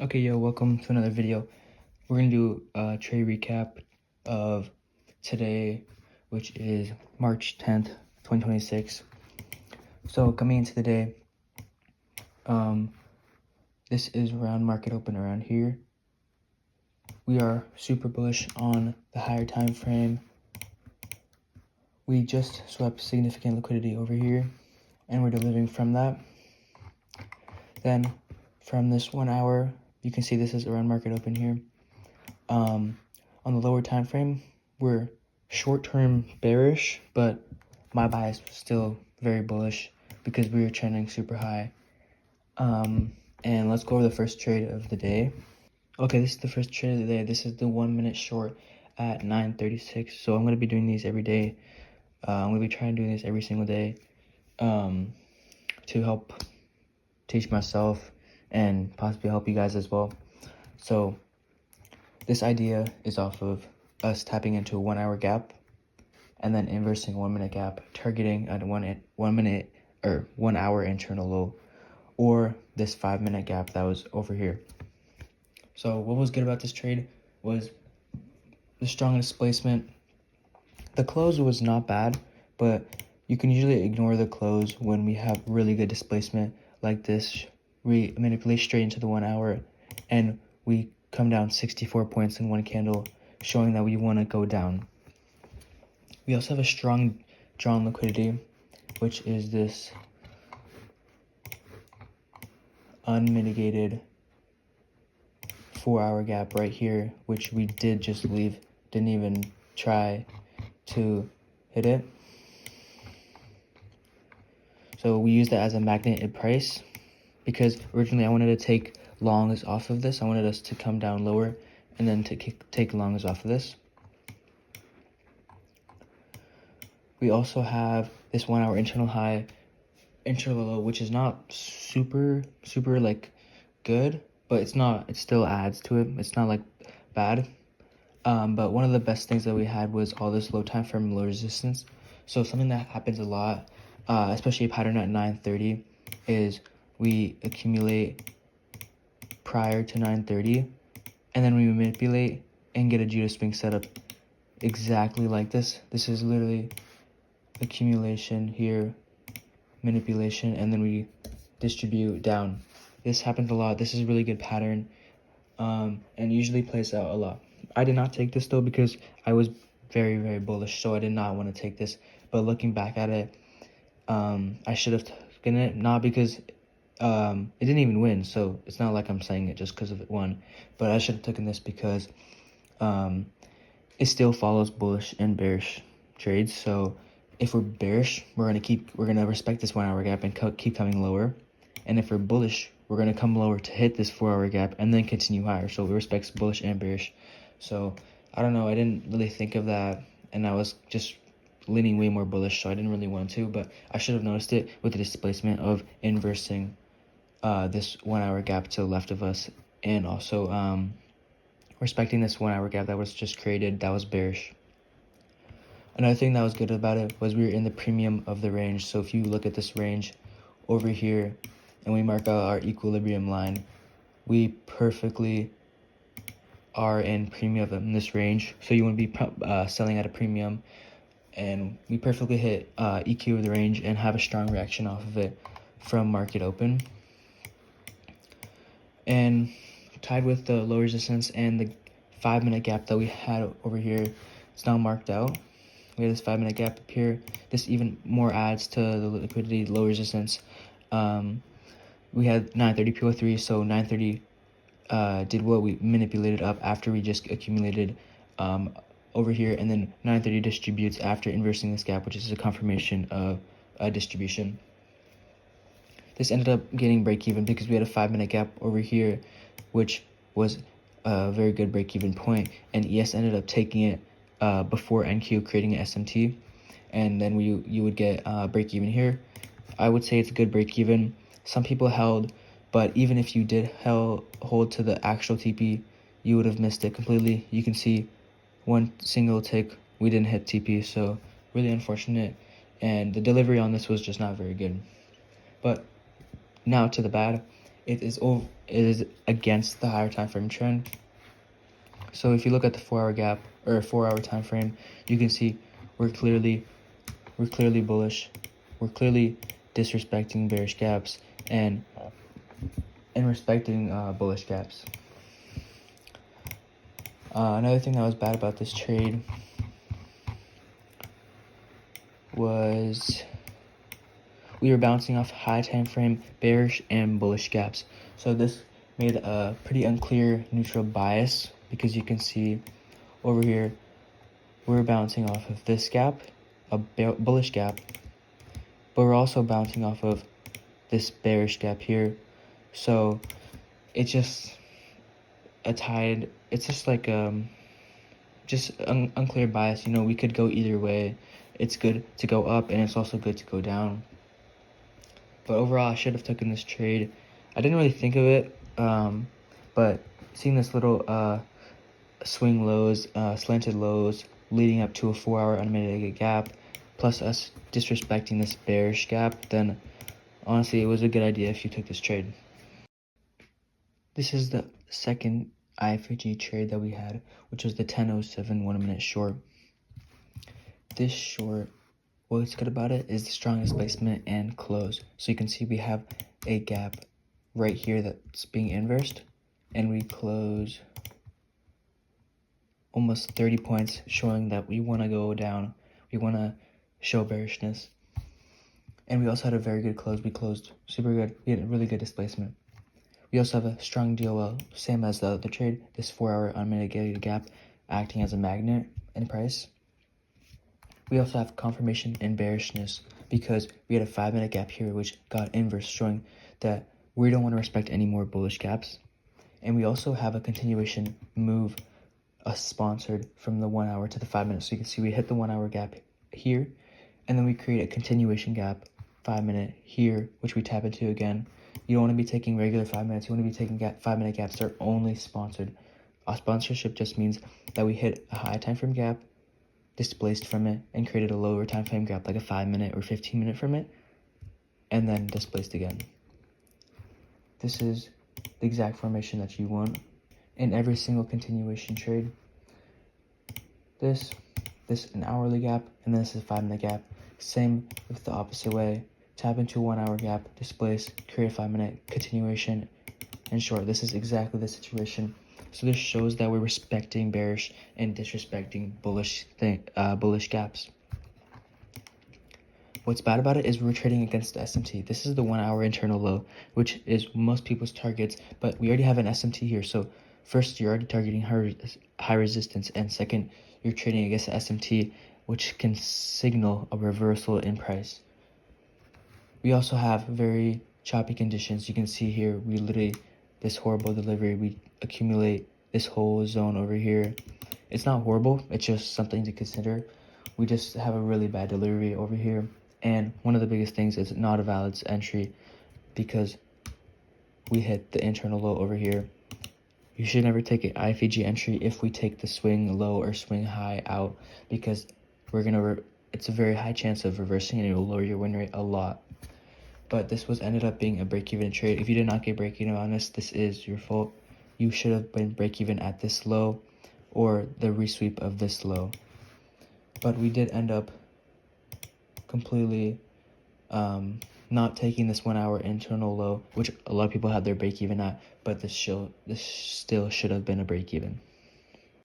Okay, yo, welcome to another video. We're gonna do a trade recap of today, which is March 10th, 2026. So coming into the day, this is round market open around here. We are super bullish on the higher time frame. We just swept significant liquidity over here, and we're delivering from that. Then from this 1 hour, you can see this is around market open here. On the lower time frame, we're short-term bearish, but my bias was still very bullish because we were trending super high. And let's go over the first trade of the day. Okay, this is the first trade of the day. This is the 1 minute short at 9:36. So I'm going to be doing these every day. I'm going to be trying doing this every single day to help teach myself and possibly help you guys as well. So this idea is off of us tapping into a 1 hour gap and then inversing a 1 minute gap, targeting at 1 minute or 1 hour internal low, or this 5 minute gap that was over here. So what was good about this trade was the strong displacement. The close was not bad, but you can usually ignore the close when we have really good displacement like this. We manipulate straight into the 1 hour and we come down 64 points in one candle, showing that we want to go down. We also have a strong drawn liquidity, which is this unmitigated 4 hour gap right here, which we did just leave, didn't even try to hit it. So we use that as a magneted price because originally I wanted to take longs off of this. I wanted us to come down lower and then to take longs off of this. We also have this 1 hour internal high, internal low, which is not super like good, but it still adds to it. It's not like bad. But one of the best things that we had was all this low time frame low resistance. So something that happens a lot, especially a pattern at 9:30, is we accumulate prior to 9:30, and then we manipulate and get a Judas swing setup exactly like this. This is literally accumulation here, manipulation, and then we distribute down. This happens a lot. This is a really good pattern, and usually plays out a lot. I did not take this though because I was very bullish, so I did not want to take this. But looking back at it, I should have taken it, not because it didn't even win, so it's not like I'm saying it just because of it won, but I should have taken this because it still follows bullish and bearish trades. So if we're bearish, we're gonna respect this 1 hour gap and keep coming lower, and if we're bullish, we're gonna come lower to hit this 4 hour gap and then continue higher. So it respects bullish and bearish. So I don't know, I didn't really think of that, and I was just leaning way more bullish, so I didn't really want to, but I should have noticed it with the displacement of inversing this 1 hour gap to the left of us, and also respecting this 1 hour gap that was just created that was bearish. Another thing that was good about it was we were in the premium of the range. So if you look at this range over here and we mark out our equilibrium line, we perfectly are in premium in this range. So you want to be selling at a premium, and we perfectly hit EQ of the range and have a strong reaction off of it from market open. And tied with the low resistance and the 5 minute gap that we had over here, it's now marked out. We have this 5 minute gap up here. This even more adds to the liquidity, low resistance. We had 9:30 P03, so 9:30 did what we manipulated up after we just accumulated over here, and then 9:30 distributes after inversing this gap, which is a confirmation of a distribution. This ended up getting break even because we had a 5 minute gap over here, which was a very good break even point, and ES ended up taking it before NQ, creating an SMT, and then you would get break even here. I would say it's a good break even. Some people held, but even if you did hold to the actual TP, you would have missed it completely. You can see one single tick, we didn't hit TP, so really unfortunate, and the delivery on this was just not very good. But now to the bad. it is against the higher time frame trend. So if you look at the 4-hour gap or 4-hour time frame, you can see we're clearly bullish. We're clearly disrespecting bearish gaps and respecting bullish gaps. Another thing that was bad about this trade was we were bouncing off high time frame bearish and bullish gaps. So this made a pretty unclear neutral bias, because you can see over here we're bouncing off of this gap, a bullish gap, but we're also bouncing off of this bearish gap here. So it's just it's just like unclear bias. You know, we could go either way. It's good to go up and it's also good to go down. But overall, I should have taken this trade. I didn't really think of it, but seeing this little swing lows, slanted lows, leading up to a 4-hour unmitigated gap, plus us disrespecting this bearish gap, then honestly, it was a good idea if you took this trade. This is the second IFG trade that we had, which was the 10.07 1-minute short. This short, what's good about it is the strong displacement and close. So you can see we have a gap right here that's being inversed, and we close almost 30 points, showing that we want to go down. We want to show bearishness. And we also had a very good close. We closed super good. We had a really good displacement. We also have a strong DOL, same as the other trade, this 4-hour unmitigated gap acting as a magnet in price. We also have confirmation in bearishness because we had a 5-minute gap here which got inverse, showing that we don't want to respect any more bullish gaps. And we also have a continuation move sponsored from the 1 hour to the 5 minutes. So you can see we hit the 1 hour gap here, and then we create a continuation gap 5 minute here, which we tap into again. You don't want to be taking regular 5 minutes. You want to be taking 5-minute gaps that are only sponsored. A sponsorship just means that we hit a high time frame gap, displaced from it, and created a lower time frame gap like a 5-minute or 15-minute from it, and then displaced again. This is the exact formation that you want in every single continuation trade. This an hourly gap, and this is a 5-minute gap. Same with the opposite way. Tap into a 1 hour gap, displace, create a 5-minute continuation, and short. This is exactly the situation. So this shows that we're respecting bearish and disrespecting bullish gaps. What's bad about it is we're trading against the SMT. This is the 1 hour internal low, which is most people's targets, but we already have an SMT here. So first, you're already targeting high resistance, and second, you're trading against the SMT, which can signal a reversal in price. We also have very choppy conditions. You can see here, we literally, this horrible delivery, we accumulate this whole zone over here. It's not horrible, it's just something to consider. We just have a really bad delivery over here. And one of the biggest things is not a valid entry because we hit the internal low over here. You should never take an IFG entry if we take the swing low or swing high out, because we're gonna it's a very high chance of reversing and it will lower your win rate a lot. But this ended up being a break-even trade. If you did not get break-even on this is your fault. You should have been break-even at this low or the resweep of this low. But we did end up completely not taking this 1 hour internal low, which a lot of people had their break-even at, but this still should have been a break-even.